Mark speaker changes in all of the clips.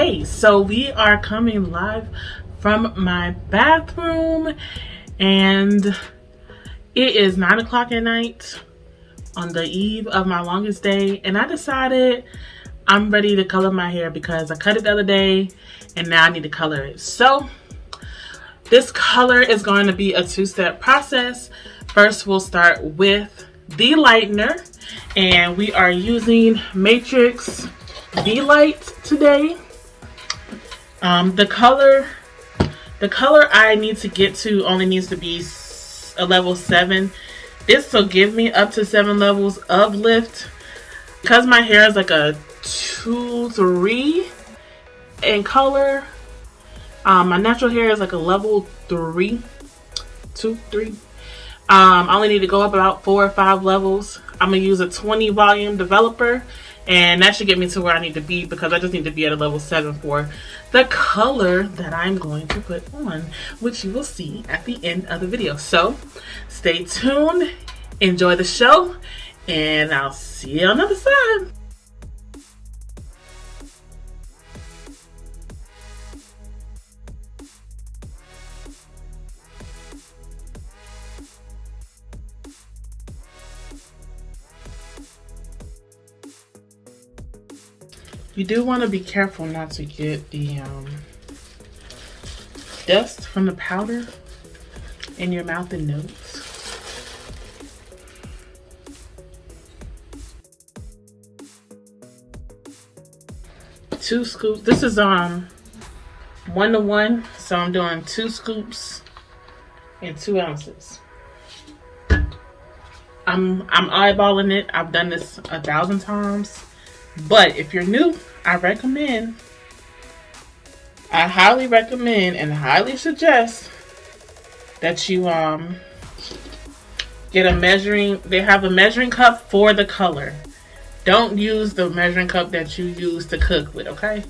Speaker 1: Okay, so we are coming live from my bathroom, and it is 9 o'clock at night on the eve of my longest day, and I decided I'm ready to color my hair because I cut it the other day and now I need to color it. So this color is going to be a two-step process. First, we'll start with the lightener, and we are using Matrix V-Light today. The color I need to get to only needs to be a level 7. This will give me up to 7 levels of lift. Because my hair is like a 2-3 in color, my natural hair is like a level 3, 2-3. I only need to go up about 4 or 5 levels. I'm gonna use a 20 volume developer, and that should get me to where I need to be because I just need to be at a level 7 for the color that I'm going to put on, which you will see at the end of the video. So stay tuned, enjoy the show, and I'll see you on the other side. You do want to be careful not to get the dust from the powder in your mouth and nose. Two scoops. This is 1-to-1, so I'm doing 2 scoops and 2 ounces. I'm eyeballing it. I've done this 1,000 times. But if you're new, I highly recommend and highly suggest that you get a measuring, they have a measuring cup for the color. Don't use the measuring cup that you use to cook with, okay?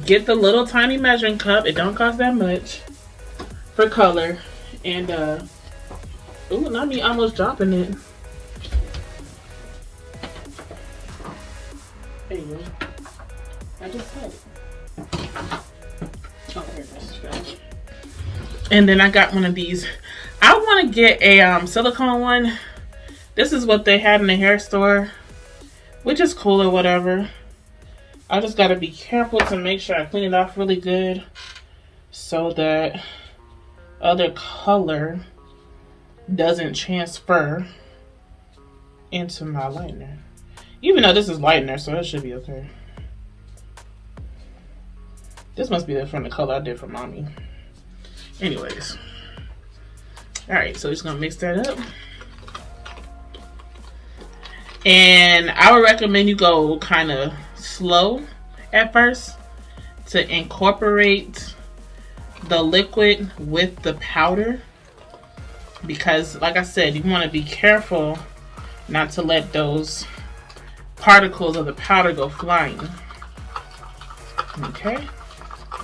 Speaker 1: Get the little tiny measuring cup. It don't cost that much for color. And ooh, not me almost dropping it. There you go. I just had it. Oh, there it is. And then I got one of these. I want to get a silicone one. This is what they had in the hair store, which is cool or whatever. I just got to be careful to make sure I clean it off really good so that other color doesn't transfer into my lightener. Even though this is lightener, so it should be okay. This must be from the color I did for mommy. Anyways. Alright, so just gonna mix that up. And I would recommend you go kind of slow at first to incorporate the liquid with the powder. Because, like I said, you want to be careful not to let those particles of the powder go flying. Okay,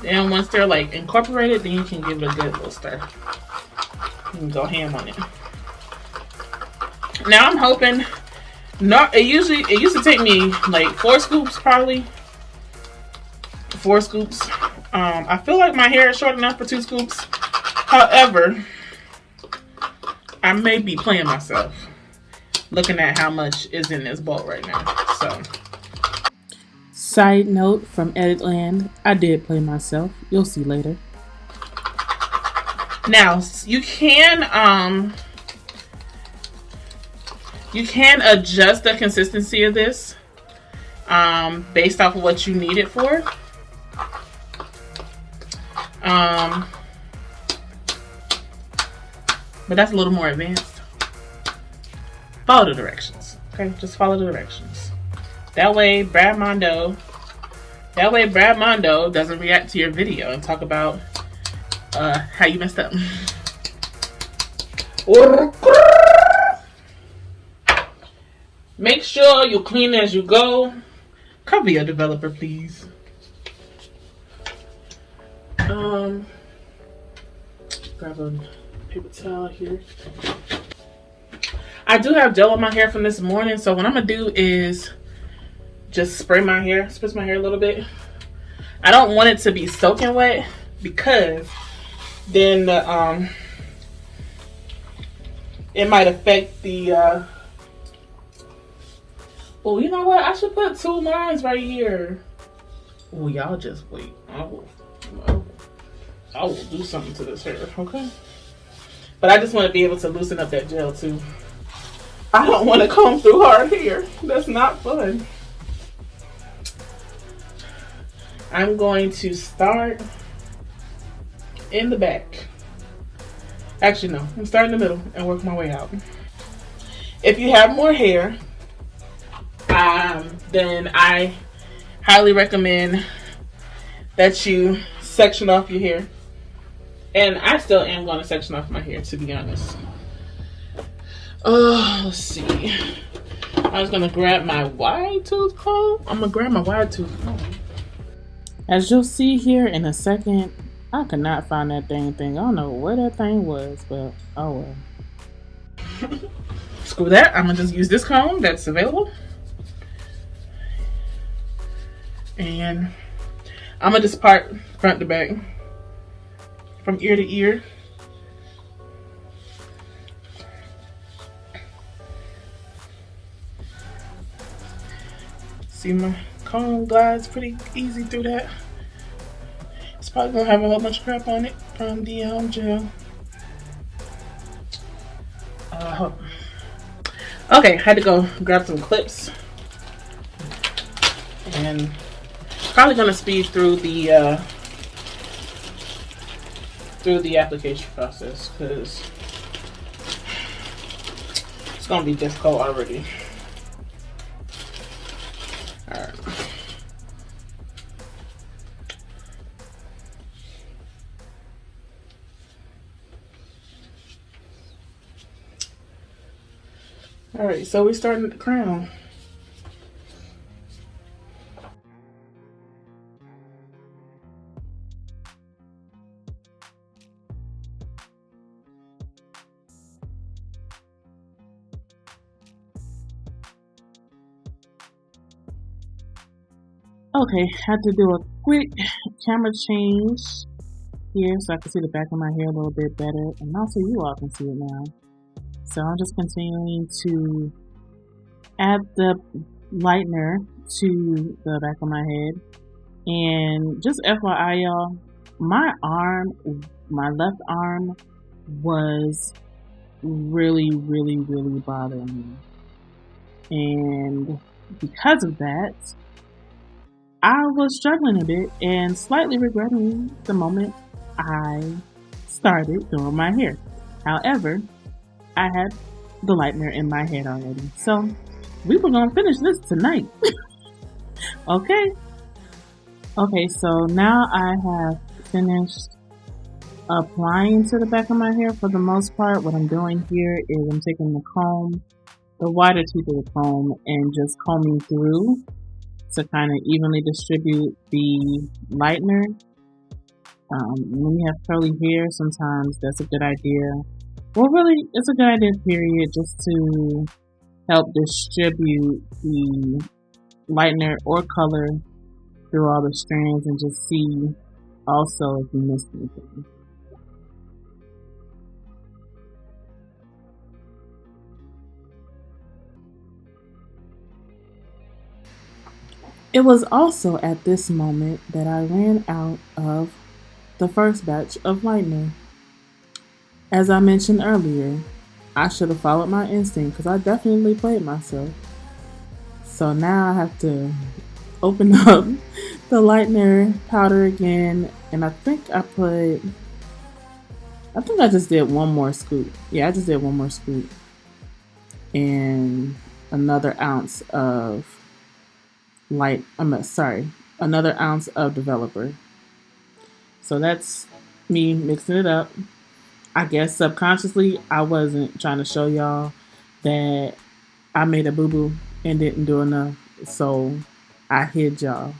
Speaker 1: then once they're like incorporated, then you can give it a good little stir. You can go ham on it. Now I'm hoping it used to take me like 4 scoops, probably 4 scoops. I feel like my hair is short enough for 2 scoops. However, I may be playing myself looking at how much is in this bowl right now. So, side note from Editland, I did play myself. You'll see later. Now you can adjust the consistency of this based off of what you need it for. But that's a little more advanced. Follow the directions, okay? Just follow the directions. That way Brad Mondo doesn't react to your video and talk about how you messed up. Make sure you clean as you go. Cover your developer, please. Grab a paper towel here. I do have gel on my hair from this morning, so what I'm gonna do is just spritz my hair a little bit. I don't want it to be soaking wet because then it might affect the. Oh, you know what? I should put 2 lines right here. Oh, y'all just wait. I will do something to this hair, okay? But I just want to be able to loosen up that gel too. I don't want to comb through hard hair. That's not fun. I'm going to start in the back. Actually, no. I'm starting in the middle and work my way out. If you have more hair, then I highly recommend that you section off your hair. And I still am going to section off my hair, to be honest. Let's see. I was going to grab my wide tooth comb. I'm going to grab my wide tooth comb. As you'll see here in a second, I could not find that dang thing. I don't know where that thing was, but oh well. Screw that. I'm going to just use this comb that's available. And I'm going to just part front to back. From ear to ear. See, my comb glides pretty easy through that. It's probably gonna have a whole bunch of crap on it from the gel. Okay, had to go grab some clips. And probably gonna speed through the application process because it's gonna be difficult already. Alright. Alright, so we're starting at the crown. Okay, had to do a quick camera change here so I can see the back of my hair a little bit better, and also you all can see it now. So I'm just continuing to add the lightener to the back of my head. And just FYI, y'all, my left arm was really bothering me. And because of that, I was struggling a bit and slightly regretting the moment I started doing my hair. However, I had the lightener in my head already. So we were going to finish this tonight. Okay. Okay, so now I have finished applying to the back of my hair for the most part. What I'm doing here is I'm taking the comb, the wider tooth of the comb, and just combing through to kind of evenly distribute the lightener. When you have curly hair, sometimes that's a good idea. Well, really, it's a good idea, period, just to help distribute the lightener or color through all the strands and just see also if you missed anything. It was also at this moment that I ran out of the first batch of lightener. As I mentioned earlier, I should have followed my instinct because I definitely played myself. So now I have to open up the lightener powder again, and I think I just did one more scoop. Yeah, I just did one more scoop. And another ounce of another ounce of developer. So that's me mixing it up. I guess subconsciously I wasn't trying to show y'all that I made a boo-boo and didn't do enough. So I hid y'all.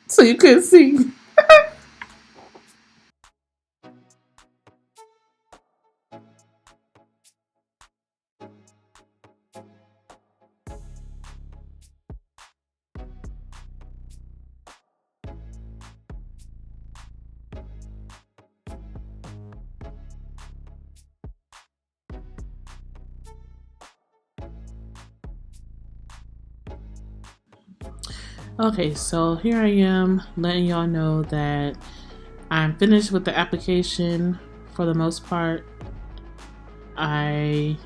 Speaker 1: So you couldn't see. Okay, so here I am letting y'all know that I'm finished with the application for the most part. I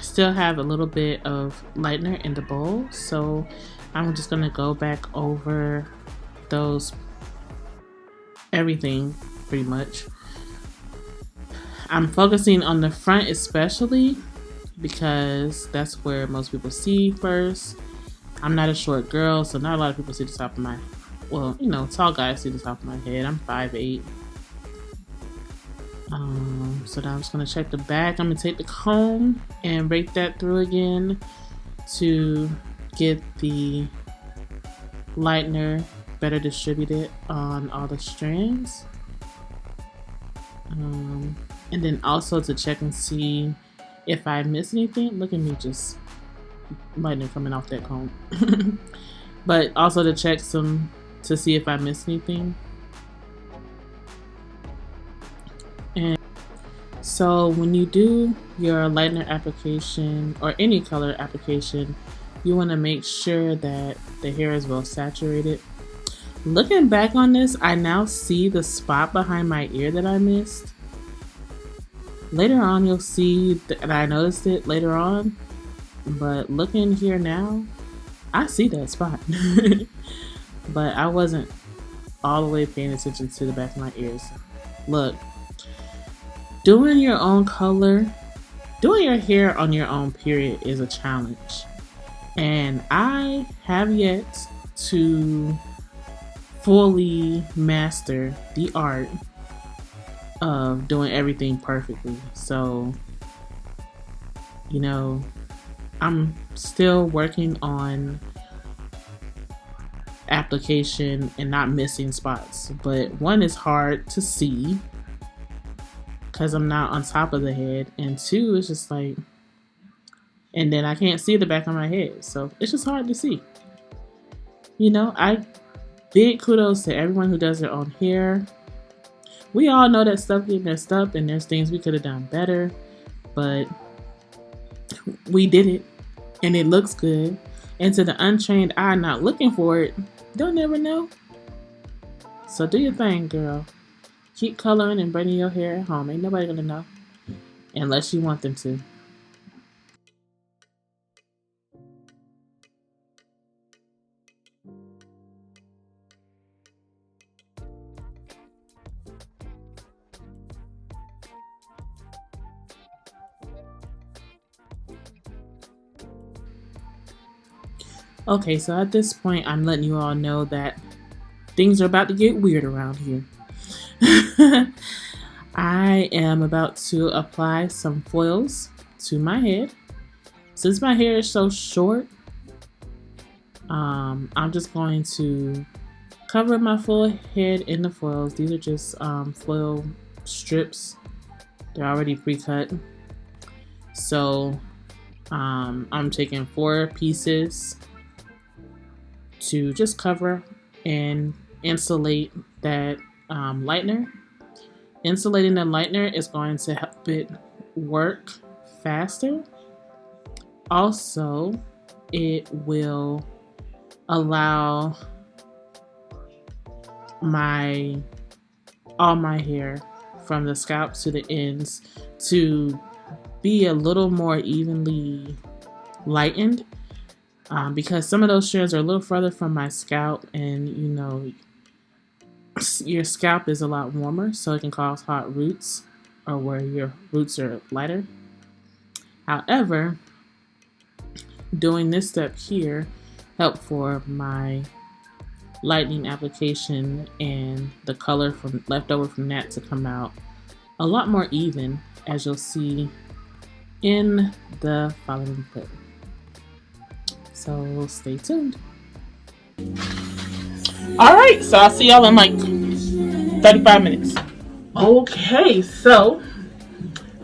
Speaker 1: still have a little bit of lightener in the bowl, so I'm just gonna go back over those everything pretty much. I'm focusing on the front especially because that's where most people see first. I'm not a short girl, so not a lot of people see the top of my, well, you know, tall guys see the top of my head. I'm 5'8". So now I'm just gonna check the back. I'm gonna take the comb and rake that through again to get the lightener better distributed on all the strands. And then also to check and see if I miss anything. Look at me just lightning coming off that comb. But also to check to see if I missed anything. And so when you do your lightener application or any color application, you want to make sure that the hair is well saturated. Looking back on this, I now see the spot behind my ear that I missed. Later on, you'll see that I noticed it later on, but looking here now, I see that spot. But I wasn't all the way paying attention to the back of my ears. Look, doing your own color, doing your hair on your own period is a challenge. And I have yet to fully master the art of doing everything perfectly. So, you know, I'm still working on application and not missing spots. But one is hard to see because I'm not on top of the head, and two, it's just like, and then I can't see the back of my head, so it's just hard to see. You know, big kudos to everyone who does their own hair. We all know that stuff get messed up and there's things we could have done better, but we did it and it looks good. And to the untrained eye not looking for it, they'll never know. So do your thing, girl. Keep coloring and braiding your hair at home. Ain't nobody gonna know unless you want them to. Okay, so at this point, I'm letting you all know that things are about to get weird around here. I am about to apply some foils to my head. Since my hair is so short, I'm just going to cover my full head in the foils. These are just foil strips. They're already pre-cut. So I'm taking 4 pieces to just cover and insulate that lightener. Insulating the lightener is going to help it work faster. Also, it will allow all my hair from the scalp to the ends to be a little more evenly lightened. Because some of those strands are a little further from my scalp, and you know, your scalp is a lot warmer, so it can cause hot roots, or where your roots are lighter. However, doing this step here helped for my lightening application and the color from left over from that to come out a lot more even, as you'll see in the following clip. So stay tuned. Alright, so I'll see y'all in like 35 minutes. Okay, so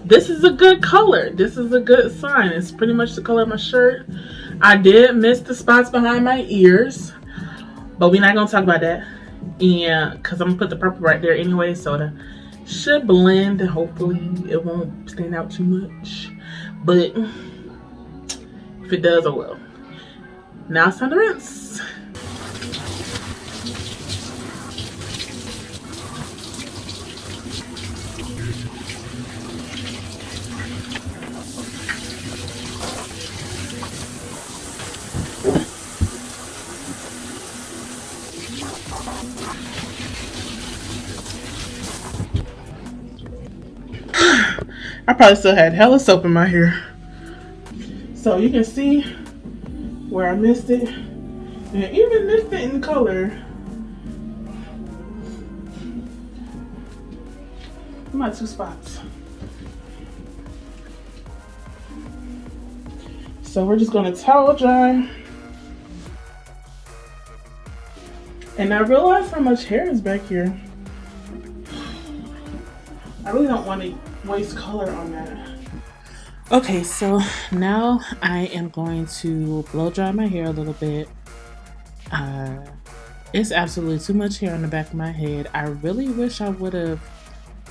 Speaker 1: this is a good color. This is a good sign. It's pretty much the color of my shirt. I did miss the spots behind my ears, but we're not going to talk about that. Yeah, because I'm going to put the purple right there anyway, so it should blend and hopefully it won't stand out too much. But if it does, oh well. Now it's time to rinse. I probably still had hella soap in my hair. So you can see where I missed it. And even this fitting color, my two spots. So we're just gonna towel dry. And I realized how much hair is back here. I really don't want to waste color on that. Okay, so now I am going to blow dry my hair a little bit. It's absolutely too much hair on the back of my head. I really wish I would have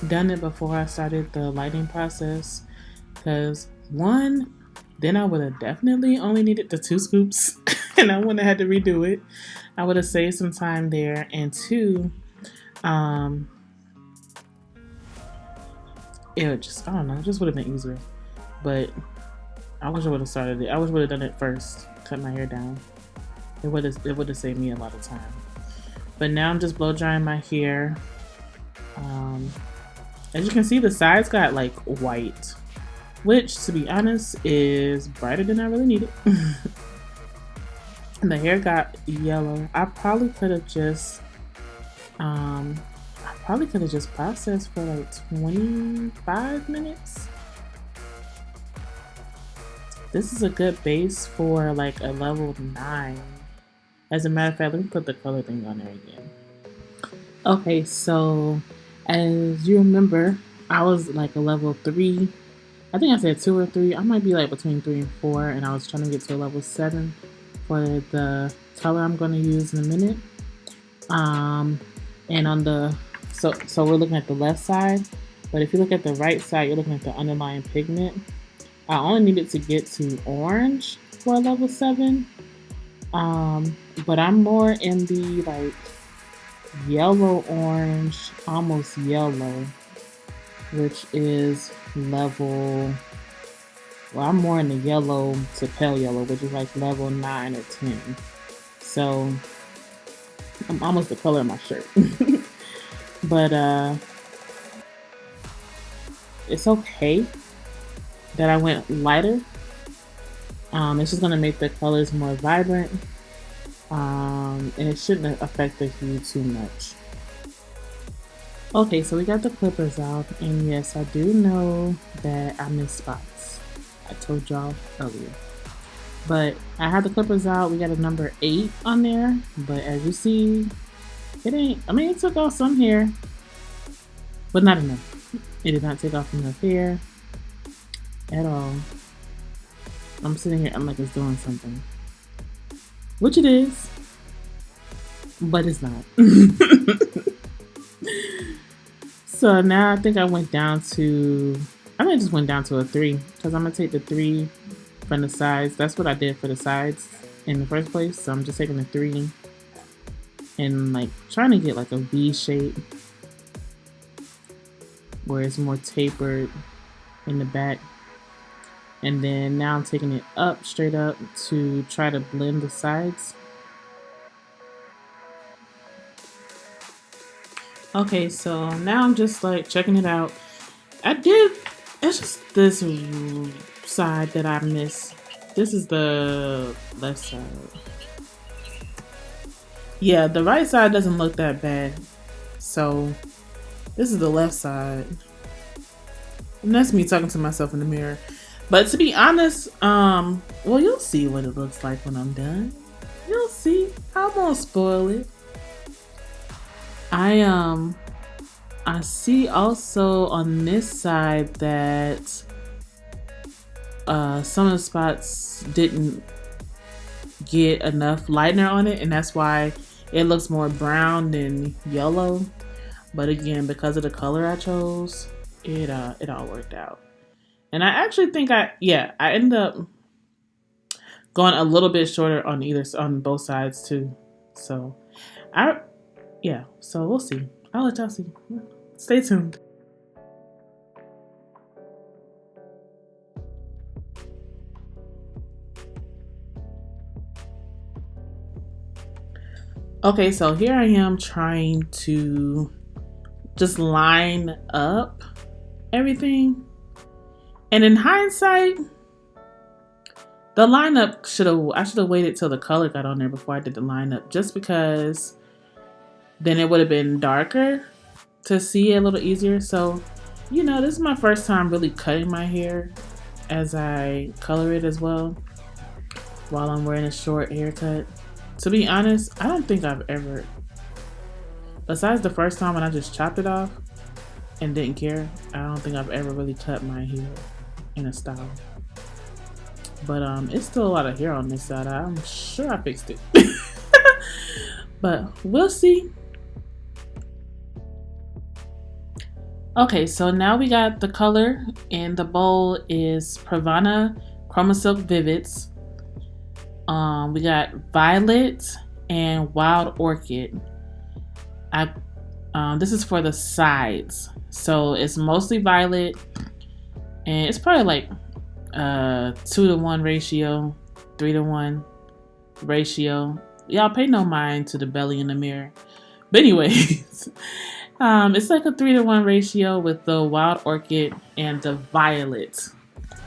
Speaker 1: done it before I started the lighting process, because one, then I would have definitely only needed the 2 scoops and I wouldn't have had to redo it. I would have saved some time there. And two, it just, I don't know, it just would have been easier. But I wish I would have started it. I wish I would have done it first, cut my hair down. It would have saved me a lot of time. But now I'm just blow drying my hair. As you can see, the sides got like white, which to be honest is brighter than I really needed. And the hair got yellow. I probably could have just processed for like 25 minutes. This is a good base for like a level 9. As a matter of fact, let me put the color thing on there again. Okay, so as you remember, I was like a level 3. I think I said 2 or 3. I might be like between 3 and 4, and I was trying to get to a level 7 for the color I'm going to use in a minute. And on the so we're looking at the left side, but if you look at the right side, you're looking at the underlying pigment. I only needed to get to orange for a level 7. But I'm more in the like yellow orange, almost yellow, which is level, well, I'm more in the yellow to pale yellow, which is like level 9 or 10. So I'm almost the color of my shirt. But it's okay that I went lighter. It's just gonna make the colors more vibrant. And it shouldn't affect the hue too much. Okay, so we got the clippers out, and yes, I do know that I missed spots. I told y'all earlier. But I had the clippers out. We got a number 8 on there, but as you see, it ain't, I mean, it took off some hair, but not enough. It did not take off enough hair at all. I'm sitting here, I'm like it's doing something. Which it is, but it's not. So now I think I went down to, I think I just went down to a 3, because I'm going to take the 3 from the sides. That's what I did for the sides in the first place. So I'm just taking the 3 and like trying to get like a V shape where it's more tapered in the back. And then now I'm taking it up, straight up, to try to blend the sides. Okay, so now I'm just like checking it out. It's just this side that I missed. This is the left side. Yeah, the right side doesn't look that bad. So this is the left side. And that's me talking to myself in the mirror. But to be honest, well, you'll see what it looks like when I'm done. You'll see. I won't spoil it. I see also on this side that some of the spots didn't get enough lightener on it, and that's why it looks more brown than yellow. But again, because of the color I chose, it all worked out. And I actually think I ended up going a little bit shorter on both sides too. So so we'll see. I'll let y'all see. Stay tuned. Okay, so here I am trying to just line up everything. And in hindsight, the lineup I should have waited till the color got on there before I did the lineup, just because then it would have been darker to see it a little easier. So, this is my first time really cutting my hair as I color it as well while I'm wearing a short haircut. To be honest, I don't think I've ever, besides the first time when I just chopped it off and didn't care, I don't think I've ever really cut my hair in a style. But it's still a lot of hair on this side. I'm sure I fixed it. But we'll see. Okay, so now we got the color, and the bowl is Pravana Chromasilk Vivids. We got Violet and Wild Orchid. This is for the sides, so it's mostly violet, and it's probably like 2-to-1 ratio, 3-to-1 ratio. Y'all pay no mind to the belly in the mirror. But anyways, it's like a 3-to-1 ratio with the Wild Orchid and the Violet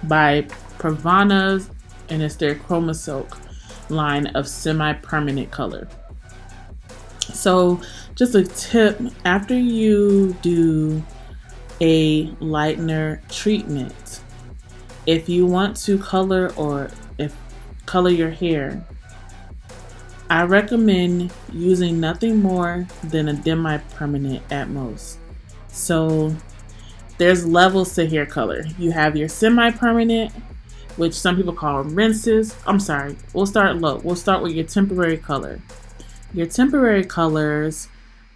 Speaker 1: by Pravana, and it's their Chromasilk line of semi-permanent color. So just a tip, after you do a lightener treatment, if you want to color your hair, I recommend using nothing more than a demi-permanent at most. So there's levels to hair color. You have your semi-permanent, which some people call rinses. I'm sorry, we'll start low. We'll start with your temporary color. Your temporary colors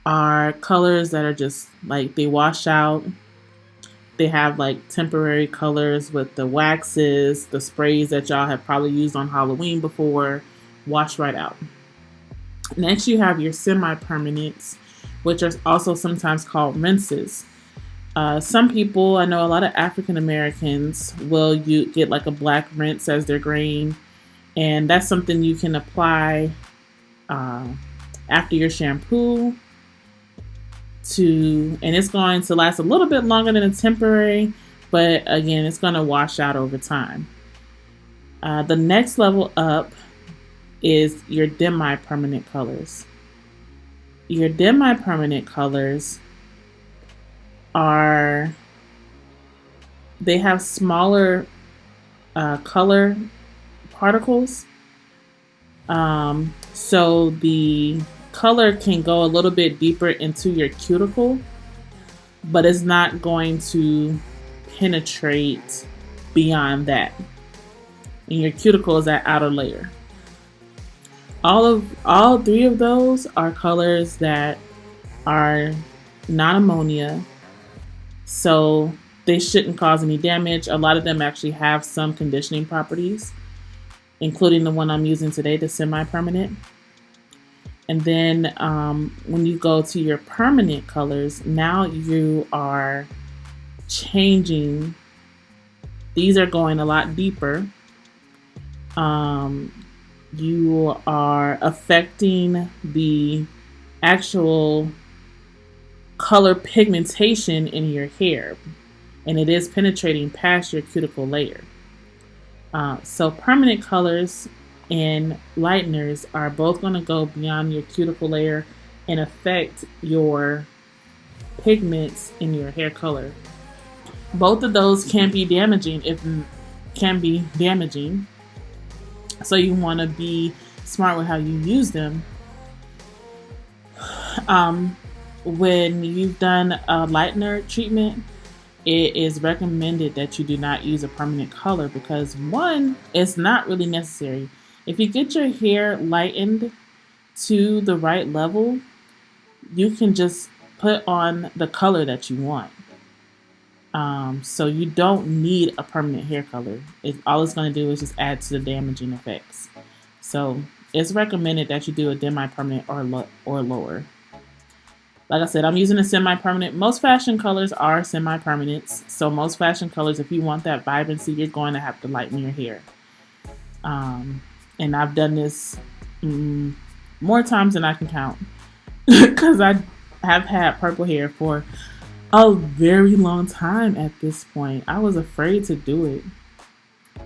Speaker 1: are colors that are just like they wash out. They have like temporary colors with the waxes, the sprays that y'all have probably used on Halloween before, wash right out. Next, you have your semi-permanents, which are also sometimes called rinses. Some people, I know a lot of African Americans will get like a black rinse as their grain, and that's something you can apply after your shampoo and it's going to last a little bit longer than a temporary, but again, it's going to wash out over time. The next level up is your demi-permanent colors. Your demi-permanent colors they have smaller color particles. So the color can go a little bit deeper into your cuticle, but it's not going to penetrate beyond that. And your cuticle is that outer layer. All three of those are colors that are non-ammonia, so they shouldn't cause any damage. A lot of them actually have some conditioning properties, including the one I'm using today, the semi-permanent. And then when you go to your permanent colors, now you are changing. These are going a lot deeper. You are affecting the actual color pigmentation in your hair, and it is penetrating past your cuticle layer. So permanent colors and lighteners are both going to go beyond your cuticle layer and affect your pigments in your hair color. Both of those can be damaging. So you want to be smart with how you use them. When you've done a lightener treatment, it is recommended that you do not use a permanent color because one, it's not really necessary. If you get your hair lightened to the right level, you can just put on the color that you want. So you don't need a permanent hair color. All it's going to do is just add to the damaging effects. So it's recommended that you do a demi-permanent or lower. Like I said, I'm using a semi-permanent. Most fashion colors are semi-permanents. So most fashion colors, if you want that vibrancy, you're going to have to lighten your hair. And I've done this more times than I can count because I have had purple hair for a very long time at this point. I was afraid to do it.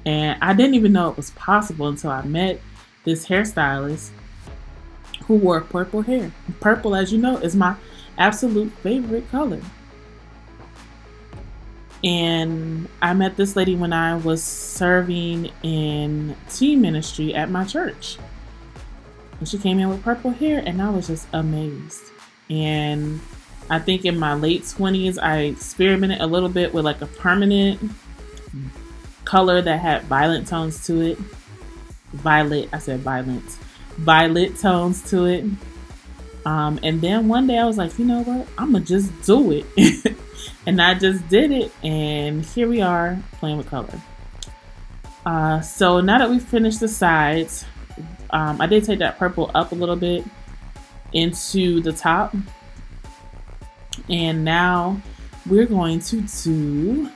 Speaker 1: And I didn't even know it was possible until I met this hairstylist who wore purple hair. Purple, as you know, is my absolute favorite color. And I met this lady when I was serving in teen ministry at my church. And she came in with purple hair, and I was just amazed. And I think in my late 20s, I experimented a little bit with like a permanent color that had violet tones to it. Violet tones to it. And then one day I was like, you know what? I'm going to just do it. And I just did it. And here we are playing with color. So now that we've finished the sides, I did take that purple up a little bit into the top. And now we're going to do,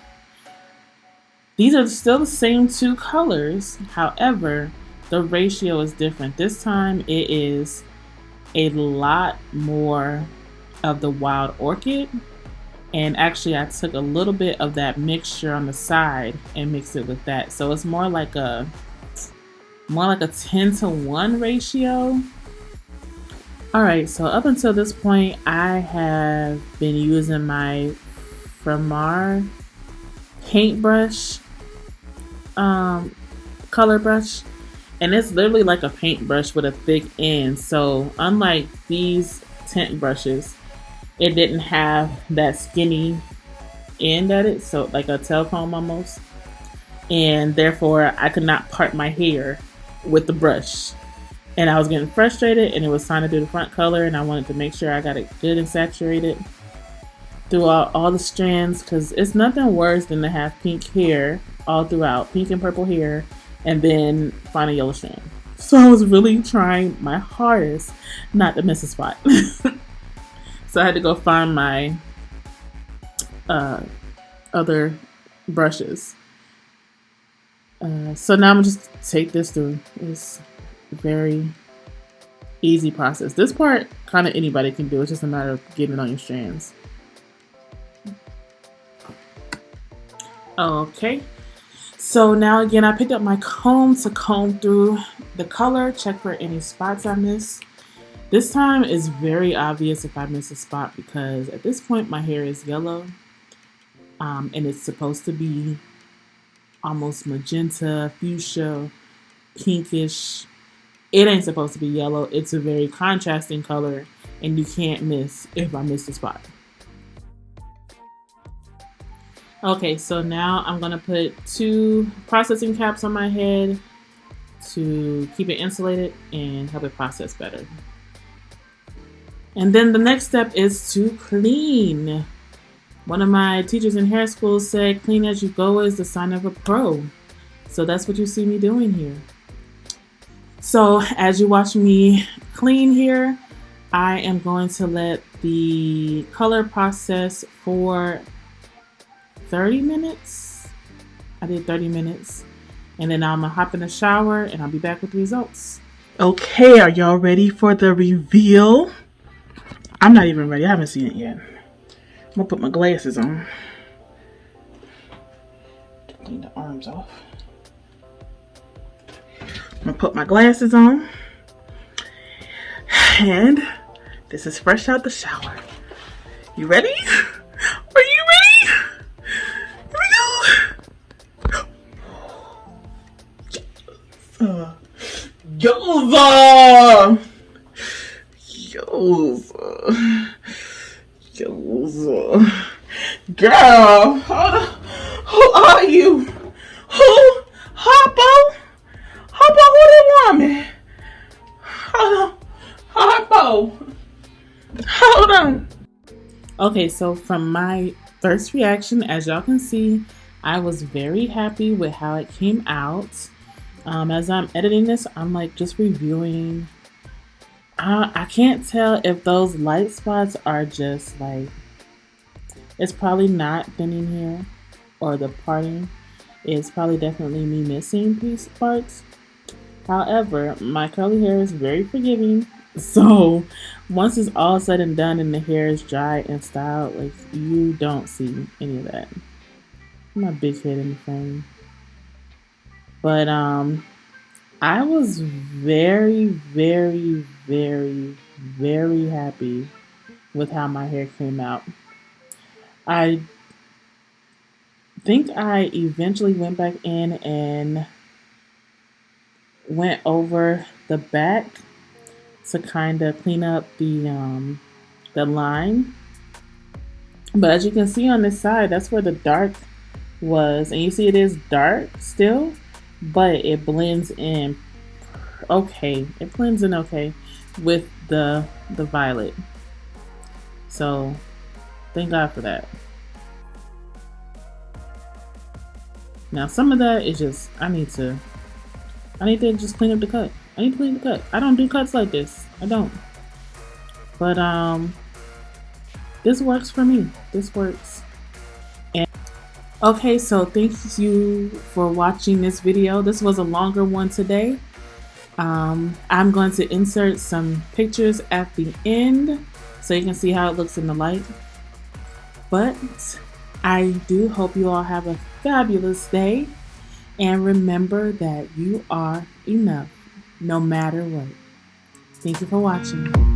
Speaker 1: these are still the same two colors. However, the ratio is different. This time it is a lot more of the wild orchid. And actually I took a little bit of that mixture on the side and mixed it with that. So it's more like a 10-to-1 ratio. Alright, so up until this point I have been using my Pravana paintbrush color brush, and it's literally like a paintbrush with a thick end. So unlike these tint brushes, it didn't have that skinny end at it, so like a tail comb almost, and therefore I could not part my hair with the brush. And I was getting frustrated, and it was time to do the front color, and I wanted to make sure I got it good and saturated throughout all the strands, because it's nothing worse than to have pink hair all throughout, pink and purple hair, and then find a yellow strand. So I was really trying my hardest not to miss a spot. So I had to go find my other brushes. So now I'm just take this through. It's a very easy process. This part kind of anybody can do. It's just a matter of getting it on your strands. Okay. So now again, I picked up my comb to comb through the color, check for any spots I missed. This time is very obvious if I miss a spot, because at this point my hair is yellow, and it's supposed to be almost magenta, fuchsia, pinkish. It ain't supposed to be yellow. It's a very contrasting color, and you can't miss if I miss a spot. Okay, so now I'm gonna put 2 processing caps on my head to keep it insulated and help it process better. And then the next step is to clean. One of my teachers in hair school said, clean as you go is the sign of a pro. So that's what you see me doing here. So as you watch me clean here, I am going to let the color process for 30 minutes. I did 30 minutes. And then I'm gonna hop in the shower and I'll be back with the results. Okay, are y'all ready for the reveal? I'm not even ready. I haven't seen it yet. I'm gonna put my glasses on. Clean the arms off. I'm gonna put my glasses on. And this is fresh out the shower. You ready? Are you ready? Yoza! Girl, who are you? Who? Harpo? Harpo, who the woman? Hold on. Harpo. Hold on. Okay, so from my first reaction, as y'all can see, I was very happy with how it came out. As I'm editing this, I'm like just reviewing. I can't tell if those light spots are just like, it's probably not thinning here or the parting. It's probably definitely me missing piece parts. However, my curly hair is very forgiving. So once it's all said and done and the hair is dry and styled, like you don't see any of that. My big head in the frame. But I was very, very, very, very happy with how my hair came out. I think I eventually went back in and went over the back to kind of clean up the line. But as you can see on this side, that's where the dark was, and you see it is dark still, but it blends in okay. It blends in okay with the violet. So thank God for that. Now some of that is just I need to just clean up the cut. I need to clean the cut. I don't do cuts like this. I don't. But this works for me. This works. And okay, so thank you for watching this video. This was a longer one today. I'm going to insert some pictures at the end so you can see how it looks in the light. But I do hope you all have a fabulous day. And remember that you are enough, no matter what. Thank you for watching.